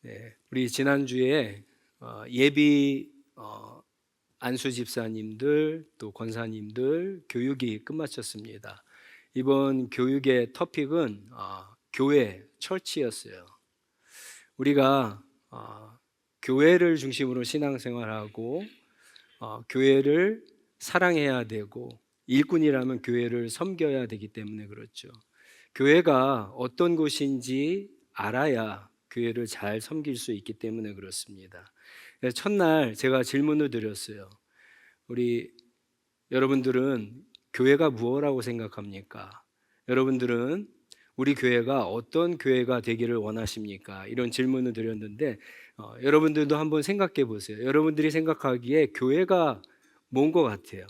네, 우리 지난주에 예비 안수 집사님들 또 권사님들 교육이 끝마쳤습니다. 이번 교육의 토픽은 교회, 철치였어요. 우리가 교회를 중심으로 신앙생활하고 교회를 사랑해야 되고 일꾼이라면 교회를 섬겨야 되기 때문에 그렇죠. 교회가 어떤 곳인지 알아야 교회를 잘 섬길 수 있기 때문에 그렇습니다. 첫날 제가 질문을 드렸어요. 우리 여러분들은 교회가 무엇이라고 생각합니까? 여러분들은 우리 교회가 어떤 교회가 되기를 원하십니까? 이런 질문을 드렸는데 여러분들도 한번 생각해 보세요. 여러분들이 생각하기에 교회가 뭔 것 같아요?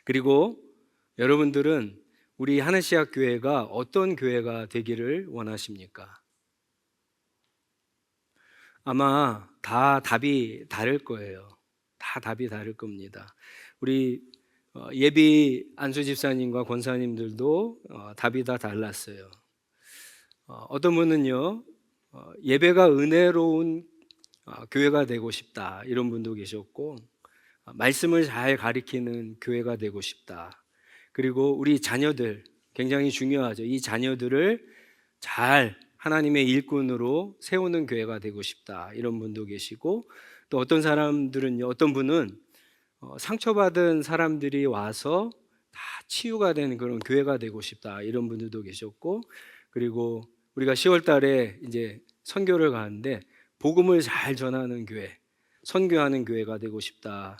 그리고 여러분들은 우리 하나시학 교회가 어떤 교회가 되기를 원하십니까? 아마 다 답이 다를 거예요. 다 답이 다를 겁니다. 우리 예비 안수 집사님과 권사님들도 답이 다 달랐어요. 어떤 분은요, 예배가 은혜로운 교회가 되고 싶다 이런 분도 계셨고, 말씀을 잘 가리키는 교회가 되고 싶다. 그리고 우리 자녀들 굉장히 중요하죠. 이 자녀들을 잘 하나님의 일꾼으로 세우는 교회가 되고 싶다 이런 분도 계시고, 또 어떤 사람들은요, 어떤 분은 상처받은 사람들이 와서 다 치유가 되는 그런 교회가 되고 싶다 이런 분들도 계셨고, 그리고 우리가 10월 달에 이제 선교를 가는데 복음을 잘 전하는 교회, 선교하는 교회가 되고 싶다라고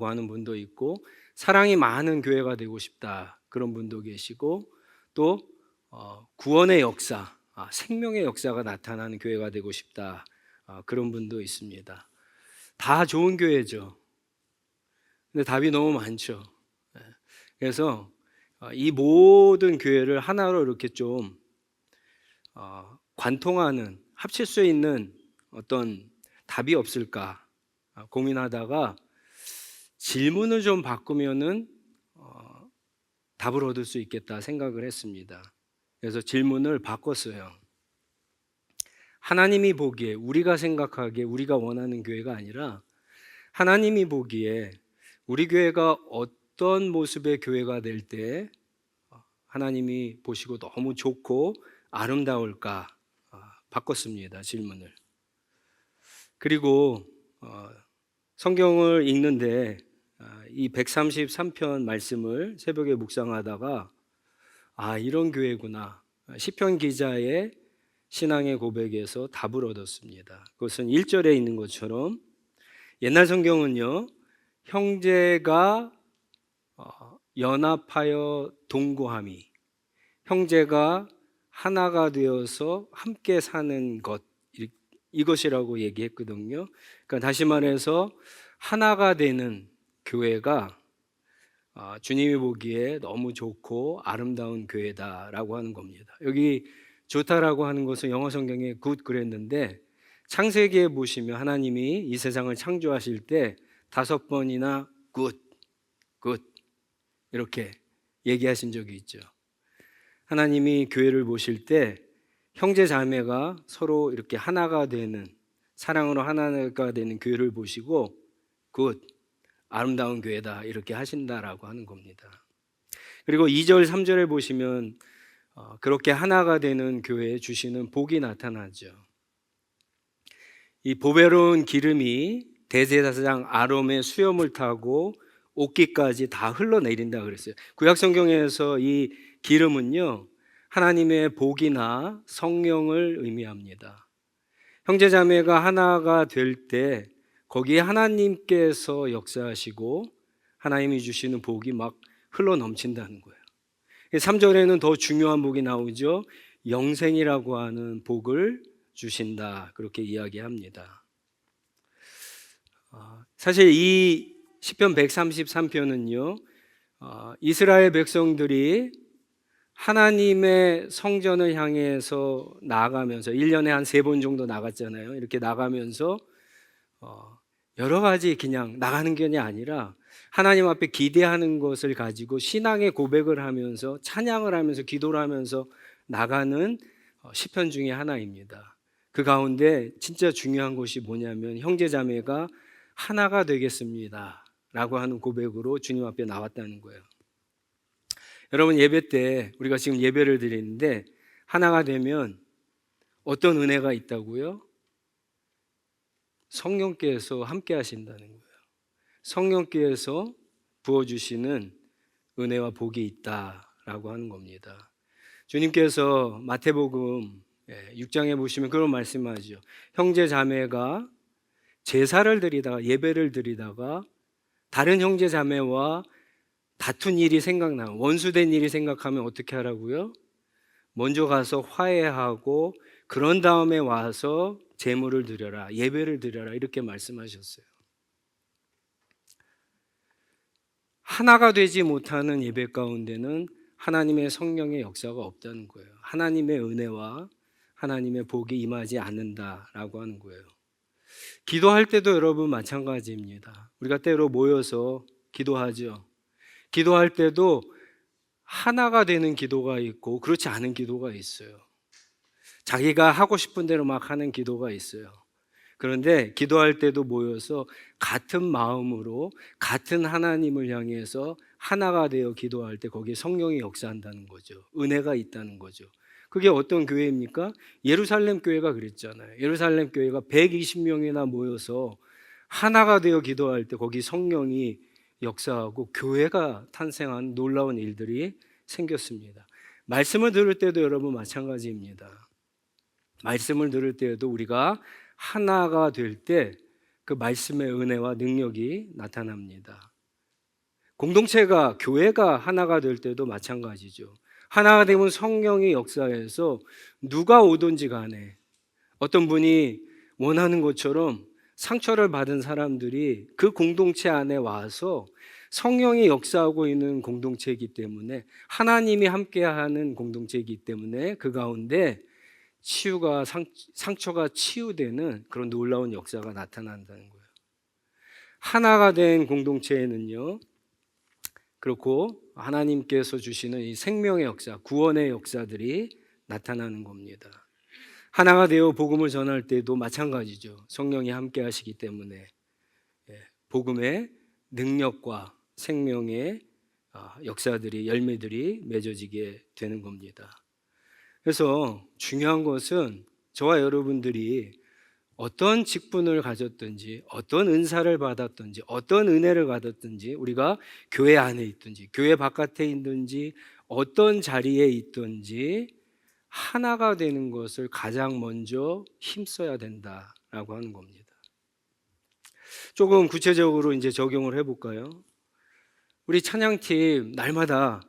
하는 분도 있고, 사랑이 많은 교회가 되고 싶다 그런 분도 계시고, 또 구원의 역사, 생명의 역사가 나타나는 교회가 되고 싶다 그런 분도 있습니다. 다 좋은 교회죠. 근데 답이 너무 많죠. 그래서 이 모든 교회를 하나로 이렇게 좀 관통하는, 합칠 수 있는 어떤 답이 없을까 고민하다가 질문을 좀 바꾸면은 답을 얻을 수 있겠다 생각을 했습니다. 그래서 질문을 바꿨어요. 하나님이 보기에, 우리가 생각하기에 우리가 원하는 교회가 아니라 하나님이 보기에 우리 교회가 어떤 모습의 교회가 될 때 하나님이 보시고 너무 좋고 아름다울까 바꿨습니다. 질문을. 그리고 성경을 읽는데 이 133편 말씀을 새벽에 묵상하다가 이런 교회구나, 시편 기자의 신앙의 고백에서 답을 얻었습니다. 그것은 1절에 있는 것처럼 옛날 성경은요, 형제가 연합하여 동거함이, 형제가 하나가 되어서 함께 사는 것, 이것이라고 얘기했거든요. 그러니까 다시 말해서 하나가 되는 교회가 주님이 보기에 너무 좋고 아름다운 교회다라고 하는 겁니다. 여기 좋다라고 하는 것은 영어 성경에 good 그랬는데, 창세기에 보시면 하나님이 이 세상을 창조하실 때 5번이나 good, good 이렇게 얘기하신 적이 있죠. 하나님이 교회를 보실 때 형제 자매가 서로 이렇게 하나가 되는, 사랑으로 하나가 되는 교회를 보시고 good, 아름다운 교회다 이렇게 하신다라고 하는 겁니다. 그리고 2절 3절에 보시면 그렇게 하나가 되는 교회에 주시는 복이 나타나죠. 이 보배로운 기름이 대제사장 아론의 수염을 타고 옷깃까지 다 흘러내린다 그랬어요. 구약 성경에서 이 기름은요, 하나님의 복이나 성령을 의미합니다. 형제자매가 하나가 될 때 거기에 하나님께서 역사하시고 하나님이 주시는 복이 막 흘러 넘친다는 거예요. 3절에는 더 중요한 복이 나오죠. 영생이라고 하는 복을 주신다 그렇게 이야기합니다. 사실 이 시편 133편은요, 이스라엘 백성들이 하나님의 성전을 향해서 나아가면서 1년에 한 3번 정도 나갔잖아요. 이렇게 나가면서 여러 가지 그냥 나가는 게 아니라 하나님 앞에 기대하는 것을 가지고 신앙의 고백을 하면서 찬양을 하면서 기도를 하면서 나가는 시편 중에 하나입니다. 그 가운데 진짜 중요한 것이 뭐냐면 형제 자매가 하나가 되겠습니다 라고 하는 고백으로 주님 앞에 나왔다는 거예요. 여러분, 예배 때 우리가 지금 예배를 드리는데 하나가 되면 어떤 은혜가 있다고요? 성령께서 함께 하신다는 거예요. 성령께서 부어주시는 은혜와 복이 있다라고 하는 겁니다. 주님께서 마태복음 6장에 보시면 그런 말씀하죠. 형제 자매가 제사를 드리다가 예배를 드리다가 다른 형제 자매와 다툰 일이 생각나면, 원수된 일이 생각하면 어떻게 하라고요? 먼저 가서 화해하고 그런 다음에 와서 제물을 드려라, 예배를 드려라, 이렇게 말씀하셨어요. 하나가 되지 못하는 예배 가운데는 하나님의 성령의 역사가 없다는 거예요. 하나님의 은혜와 하나님의 복이 임하지 않는다라고 하는 거예요. 기도할 때도 여러분 마찬가지입니다. 우리가 때로 모여서 기도하죠. 기도할 때도 하나가 되는 기도가 있고 그렇지 않은 기도가 있어요. 자기가 하고 싶은 대로 막 하는 기도가 있어요. 그런데 기도할 때도 모여서 같은 마음으로 같은 하나님을 향해서 하나가 되어 기도할 때 거기에 성령이 역사한다는 거죠. 은혜가 있다는 거죠. 그게 어떤 교회입니까? 예루살렘 교회가 그랬잖아요. 예루살렘 교회가 120명이나 모여서 하나가 되어 기도할 때 거기 성령이 역사하고 교회가 탄생한 놀라운 일들이 생겼습니다. 말씀을 들을 때도 여러분 마찬가지입니다. 말씀을 들을 때에도 우리가 하나가 될 때 그 말씀의 은혜와 능력이 나타납니다. 공동체가, 교회가 하나가 될 때도 마찬가지죠. 하나가 되면 성령의 역사에서 누가 오든지 간에 어떤 분이 원하는 것처럼 상처를 받은 사람들이 그 공동체 안에 와서 성령이 역사하고 있는 공동체이기 때문에, 하나님이 함께하는 공동체이기 때문에 그 가운데 치유가, 상처가 치유되는 그런 놀라운 역사가 나타난다는 거예요. 하나가 된 공동체에는요, 그렇고 하나님께서 주시는 이 생명의 역사, 구원의 역사들이 나타나는 겁니다. 하나가 되어 복음을 전할 때도 마찬가지죠. 성령이 함께 하시기 때문에 복음의 능력과 생명의 역사들이, 열매들이 맺어지게 되는 겁니다. 그래서 중요한 것은 저와 여러분들이 어떤 직분을 가졌든지, 어떤 은사를 받았든지, 어떤 은혜를 받았든지, 우리가 교회 안에 있든지 교회 바깥에 있든지 어떤 자리에 있든지 하나가 되는 것을 가장 먼저 힘써야 된다라고 하는 겁니다. 조금 구체적으로 이제 적용을 해볼까요? 우리 찬양팀 날마다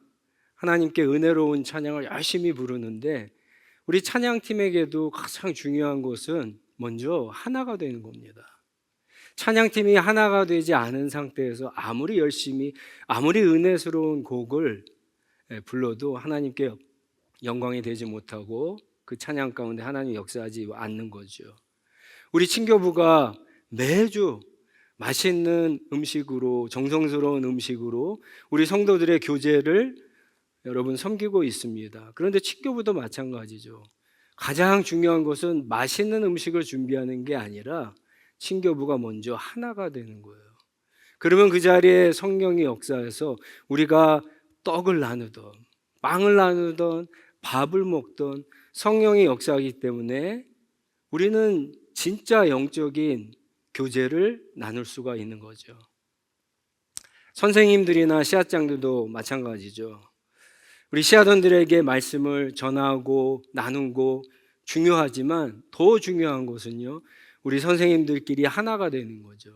하나님께 은혜로운 찬양을 열심히 부르는데, 우리 찬양팀에게도 가장 중요한 것은 먼저 하나가 되는 겁니다. 찬양팀이 하나가 되지 않은 상태에서 아무리 열심히, 아무리 은혜스러운 곡을 불러도 하나님께 영광이 되지 못하고 그 찬양 가운데 하나님 역사하지 않는 거죠. 우리 친교부가 매주 맛있는 음식으로, 정성스러운 음식으로 우리 성도들의 교제를 여러분 섬기고 있습니다. 그런데 친교부도 마찬가지죠. 가장 중요한 것은 맛있는 음식을 준비하는 게 아니라 친교부가 먼저 하나가 되는 거예요. 그러면 그 자리에 성령이 역사해서 우리가 떡을 나누던, 빵을 나누던, 밥을 먹던 성령이 역사하기 때문에 우리는 진짜 영적인 교제를 나눌 수가 있는 거죠. 선생님들이나 씨앗장들도 마찬가지죠. 우리 씨앗원들에게 말씀을 전하고 나누고 중요하지만 더 중요한 것은요, 우리 선생님들끼리 하나가 되는 거죠.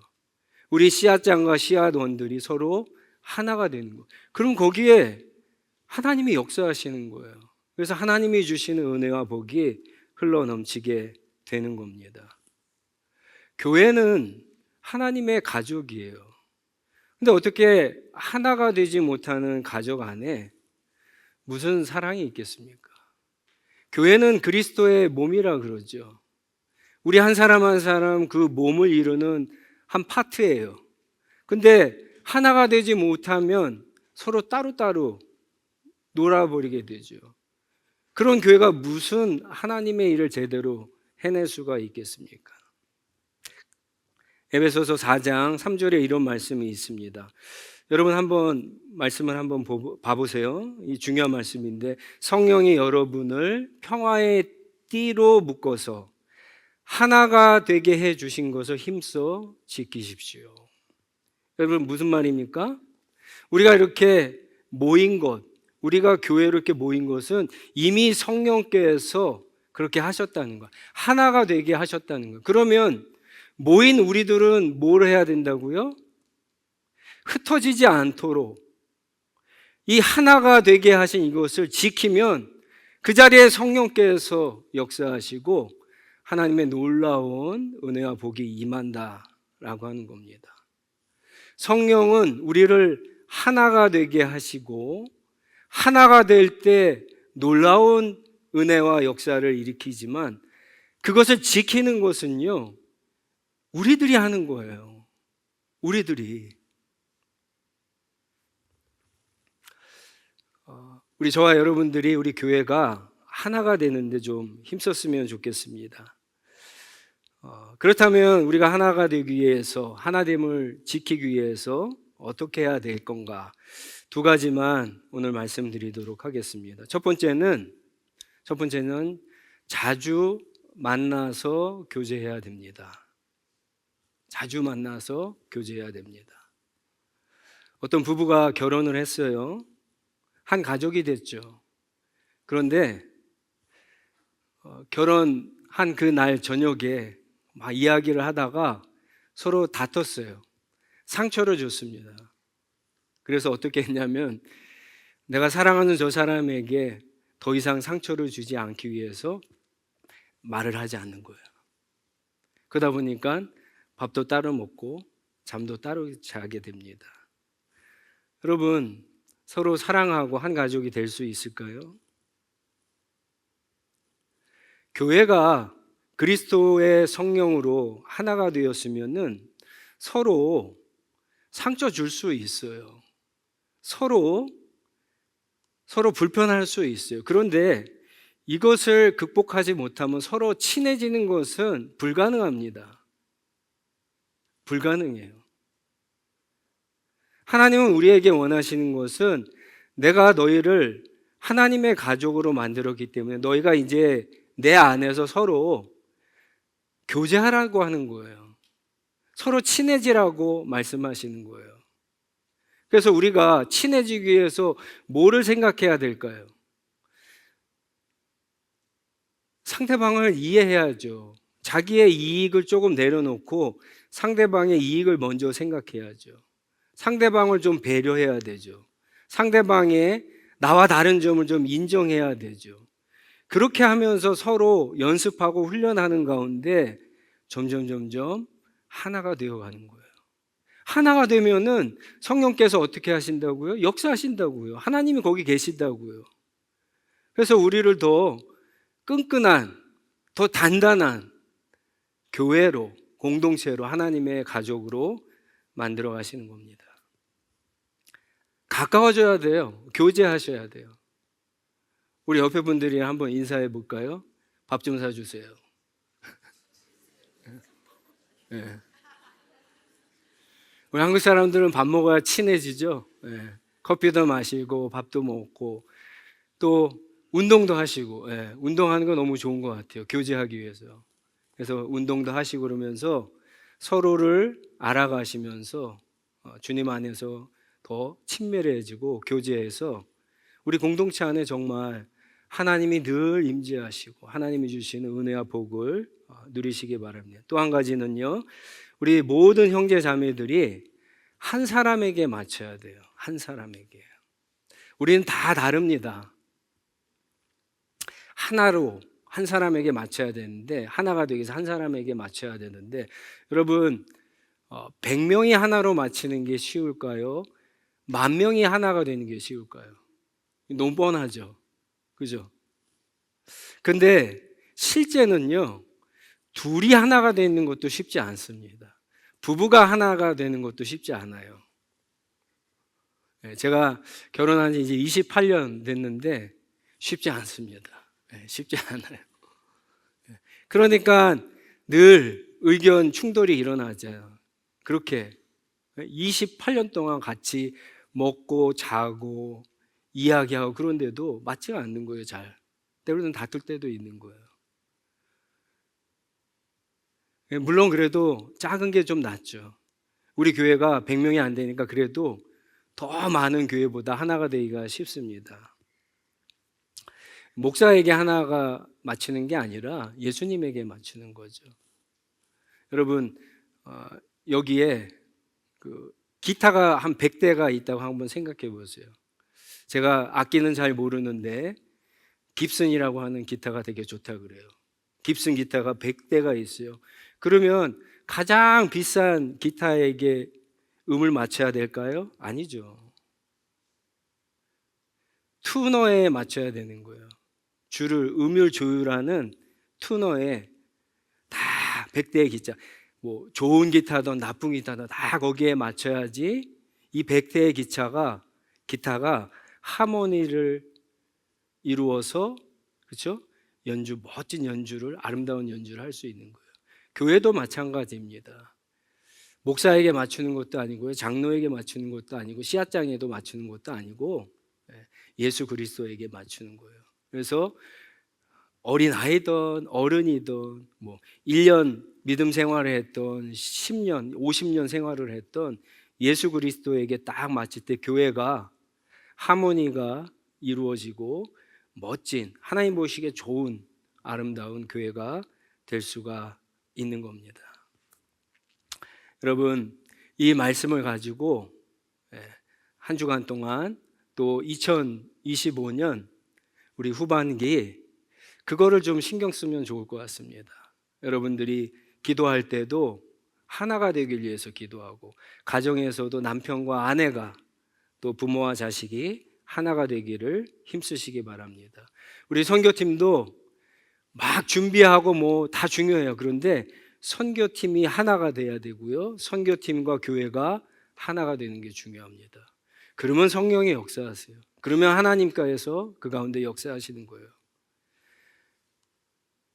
우리 씨앗장과 씨앗원들이 서로 하나가 되는 거. 그럼 거기에 하나님이 역사하시는 거예요. 그래서 하나님이 주시는 은혜와 복이 흘러 넘치게 되는 겁니다. 교회는 하나님의 가족이에요. 근데 어떻게 하나가 되지 못하는 가족 안에 무슨 사랑이 있겠습니까? 교회는 그리스도의 몸이라 그러죠. 우리 한 사람 한 사람 그 몸을 이루는 한 파트예요. 근데 하나가 되지 못하면 서로 따로따로 놀아버리게 되죠. 그런 교회가 무슨 하나님의 일을 제대로 해낼 수가 있겠습니까? 에베소서 4장 3절에 이런 말씀이 있습니다. 여러분 한번 말씀을 한번 봐보세요. 이 중요한 말씀인데, 성령이 여러분을 평화의 띠로 묶어서 하나가 되게 해 주신 것을 힘써 지키십시오. 여러분 무슨 말입니까? 우리가 이렇게 모인 것, 우리가 교회로 이렇게 모인 것은 이미 성령께서 그렇게 하셨다는 거야. 하나가 되게 하셨다는 거야. 그러면 모인 우리들은 뭘 해야 된다고요? 흩어지지 않도록 이 하나가 되게 하신 이것을 지키면 그 자리에 성령께서 역사하시고 하나님의 놀라운 은혜와 복이 임한다라고 하는 겁니다. 성령은 우리를 하나가 되게 하시고 하나가 될 때 놀라운 은혜와 역사를 일으키지만 그것을 지키는 것은요, 우리들이 하는 거예요. 우리들이. 우리 저와 여러분들이 우리 교회가 하나가 되는데 좀 힘썼으면 좋겠습니다. 그렇다면 우리가 하나가 되기 위해서, 하나됨을 지키기 위해서 어떻게 해야 될 건가? 두 가지만 오늘 말씀드리도록 하겠습니다. 첫 번째는 자주 만나서 교제해야 됩니다. 자주 만나서 교제해야 됩니다. 어떤 부부가 결혼을 했어요. 한 가족이 됐죠. 그런데 결혼한 그 날 저녁에 막 이야기를 하다가 서로 다퉜어요. 상처를 줬습니다. 그래서 어떻게 했냐면, 내가 사랑하는 저 사람에게 더 이상 상처를 주지 않기 위해서 말을 하지 않는 거예요. 그러다 보니까 밥도 따로 먹고 잠도 따로 자게 됩니다. 여러분, 서로 사랑하고 한 가족이 될 수 있을까요? 교회가 그리스도의 성령으로 하나가 되었으면은 서로 상처 줄 수 있어요. 서로 불편할 수 있어요. 그런데 이것을 극복하지 못하면 서로 친해지는 것은 불가능합니다. 불가능해요. 하나님은 우리에게 원하시는 것은 내가 너희를 하나님의 가족으로 만들었기 때문에 너희가 이제 내 안에서 서로 교제하라고 하는 거예요. 서로 친해지라고 말씀하시는 거예요. 그래서 우리가 친해지기 위해서 뭐를 생각해야 될까요? 상대방을 이해해야죠. 자기의 이익을 조금 내려놓고 상대방의 이익을 먼저 생각해야죠. 상대방을 좀 배려해야 되죠. 상대방의 나와 다른 점을 좀 인정해야 되죠. 그렇게 하면서 서로 연습하고 훈련하는 가운데 점점 하나가 되어가는 거예요. 하나가 되면은 성령께서 어떻게 하신다고요? 역사하신다고요. 하나님이 거기 계신다고요. 그래서 우리를 더 끈끈한, 더 단단한 교회로, 공동체로, 하나님의 가족으로 만들어 가시는 겁니다. 가까워져야 돼요. 교제하셔야 돼요. 우리 옆에 분들이 한번 인사해 볼까요? 밥 좀 사주세요. 네. 우리 한국 사람들은 밥 먹어야 친해지죠. 네. 커피도 마시고 밥도 먹고 또 운동도 하시고, 운동하는 거 너무 좋은 것 같아요. 교제하기 위해서. 그래서 운동도 하시고 그러면서 서로를 알아가시면서 주님 안에서 더 친밀해지고 교제해서 우리 공동체 안에 정말 하나님이 늘 임재하시고 하나님이 주시는 은혜와 복을 누리시기 바랍니다. 또 한 가지는요, 우리 모든 형제 자매들이 한 사람에게 맞춰야 돼요. 한 사람에게. 우리는 다 다릅니다. 하나로 한 사람에게 맞춰야 되는데, 하나가 되기 위해서 한 사람에게 맞춰야 되는데, 여러분 100명이 하나로 맞추는 게 쉬울까요? 10,000명이 하나가 되는 게 쉬울까요? 너무 뻔하죠. 그죠? 근데 실제는요, 둘이 하나가 되는 것도 쉽지 않습니다. 부부가 하나가 되는 것도 쉽지 않아요. 제가 결혼한 지 이제 28년 됐는데 쉽지 않습니다. 쉽지 않아요. 그러니까 늘 의견 충돌이 일어나죠. 그렇게 28년 동안 같이 먹고 자고 이야기하고 그런데도 맞지가 않는 거예요. 잘 때로는 다툴 때도 있는 거예요. 물론 그래도 작은 게 좀 낫죠. 우리 교회가 100명이 안 되니까 그래도 더 많은 교회보다 하나가 되기가 쉽습니다. 목사에게 하나가 맞추는 게 아니라 예수님에게 맞추는 거죠. 여러분, 여기에 그 기타가 한 100대가 있다고 한번 생각해 보세요. 제가 악기는 잘 모르는데 깁슨이라고 하는 기타가 되게 좋다 그래요. 깁슨 기타가 100대가 있어요. 그러면 가장 비싼 기타에게 음을 맞춰야 될까요? 아니죠. 튜너에 맞춰야 되는 거예요. 음을 조율하는 튜너에 다 100대의 기타, 뭐 좋은 기타든 나쁜 기타든 다 거기에 맞춰야지 이 100대의 기타가 하모니를 이루어서, 그렇죠? 멋진 연주를, 아름다운 연주를 할 수 있는 거예요. 교회도 마찬가지입니다. 목사에게 맞추는 것도 아니고요, 장로에게 맞추는 것도 아니고, 씨앗장에도 맞추는 것도 아니고, 예수 그리스도에게 맞추는 거예요. 그래서 어린 아이든 어른이든 뭐 1년 믿음 생활을 했던 10년, 50년 생활을 했던 예수 그리스도에게 딱 맞출 때 교회가 하모니가 이루어지고 멋진, 하나님 보시기에 좋은 아름다운 교회가 될 수가 있는 겁니다. 여러분, 이 말씀을 가지고 한 주간 동안 또 2025년 우리 후반기 그거를 좀 신경 쓰면 좋을 것 같습니다. 여러분들이 기도할 때도 하나가 되길 위해서 기도하고, 가정에서도 남편과 아내가 또 부모와 자식이 하나가 되기를 힘쓰시기 바랍니다. 우리 선교팀도 막 준비하고 뭐 다 중요해요. 그런데 선교팀이 하나가 돼야 되고요, 선교팀과 교회가 하나가 되는 게 중요합니다. 그러면 성령이 역사하세요. 그러면 하나님께서 그 가운데 역사하시는 거예요.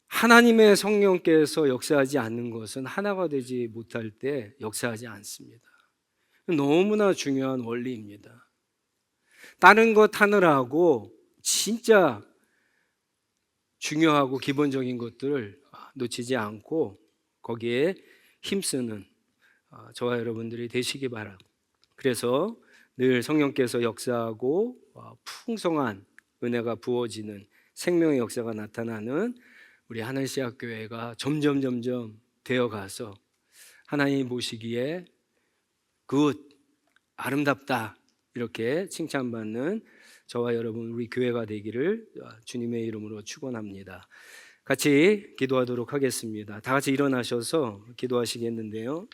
하나님의 성령께서 역사하지 않는 것은 하나가 되지 못할 때 역사하지 않습니다. 너무나 중요한 원리입니다. 다른 것 하느라고 진짜 중요하고 기본적인 것들을 놓치지 않고 거기에 힘쓰는 저와 여러분들이 되시기 바랍니다. 그래서 늘 성령께서 역사하고 풍성한 은혜가 부어지는 생명의 역사가 나타나는 우리 하늘씨앗교회가 점점 되어가서 하나님 보시기에 굿, 아름답다 이렇게 칭찬받는 저와 여러분 우리 교회가 되기를 주님의 이름으로 축원합니다. 같이 기도하도록 하겠습니다. 다 같이 일어나셔서 기도하시겠는데요.